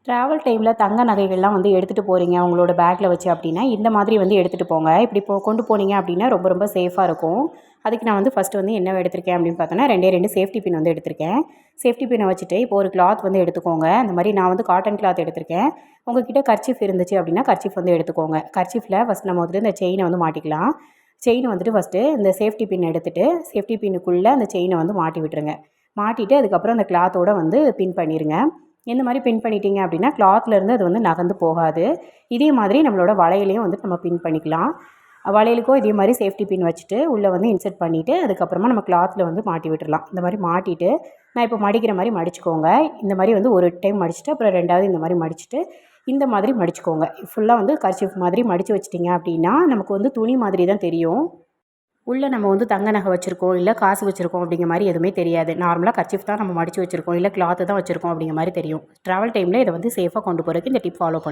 Travel டைமில் தங்க நகைகள்லாம் வந்து எடுத்துகிட்டு போகிறீங்க உங்களோட பேக்கில் வச்சு அப்படின்னா இந்த மாதிரி வந்து எடுத்துகிட்டு போங்க. இப்படி கொண்டு போனீங்க அப்படின்னா ரொம்ப ரொம்ப சேஃபாக இருக்கும். அதுக்கு நான் வந்து ஃபஸ்ட்டு வந்து என்ன எடுத்திருக்கேன் அப்படின்னு பார்த்தோன்னா 2 சேஃப்டி பின் வந்து எடுத்திருக்கேன். சேஃப்டி பின்னை வச்சுட்டு இப்போ ஒரு கிளாத் வந்து எடுத்துக்கோங்க. அந்த மாதிரி நான் வந்து காட்டன் கிளாத் எடுத்திருக்கேன். உங்ககிட்ட கர்ச்சீஃப் இருந்துச்சு அப்படின்னா கர்ச்சீஃப் வந்து எடுத்துக்கோங்க. கர்ச்சீஃபில் ஃபஸ்ட் நம்ம வந்துட்டு இந்த செயினை வந்து மாட்டிக்கலாம். செயின் வந்துட்டு ஃபஸ்ட்டு இந்த சேஃப்டி பின் எடுத்துகிட்டு சேஃப்டி பின்னுக்குள்ளே அந்த செயினை வந்து மாட்டி விட்டுருங்க. மாட்டிட்டு அதுக்கப்புறம் அந்த கிளாத்தோடு வந்து பின் பண்ணிடுங்க. இந்த மாதிரி பின் பண்ணிட்டீங்க அப்படின்னா கிளாத்லேருந்து அது வந்து நகர்ந்து போகாது. இதே மாதிரி நம்மளோட வளையலையும் வந்து நம்ம பின் பண்ணிக்கலாம். வளையலுக்கும் இதே மாதிரி சேஃப்டி பின் வச்சுட்டு உள்ளே வந்து இன்சர்ட் பண்ணிவிட்டு அதுக்கப்புறமா நம்ம கிளாத்தில் வந்து மாட்டி விட்டுடலாம். இந்த மாதிரி மாட்டிட்டு நான் இப்போ மடிக்கிற மாதிரி மடிச்சுக்கோங்க. இந்த மாதிரி வந்து ஒரு டைம் மடிச்சுட்டு அப்புறம் 2வது இந்த மாதிரி மடிச்சுட்டு இந்த மாதிரி மடிச்சுக்கோங்க. ஃபுல்லாக வந்து கர்ச்சீஃப் மாதிரி மடித்து வச்சிட்டிங்க அப்படின்னா நமக்கு வந்து துணி மாதிரி தான் தெரியும். உள்ளே நம்ம வந்து தங்க நகை வச்சுருக்கோம் இல்லை காசு வச்சுருக்கோம் அப்படிங்கிற மாதிரி எதுவுமே தெரியாது. நார்மலாக கர்ச்சீஃப் தான் நம்ம மடித்து வச்சுருக்கோம் இல்லை கிளாத்து தான் வச்சுருக்கோம் அப்படிங்கிற மாதிரி தெரியும். ட்ராவல் டைமில் இதை வந்து சேஃபாக கொண்டு போகிறதுக்கு இந்த டிப் ஃபாலோ பண்ணுங்கள்.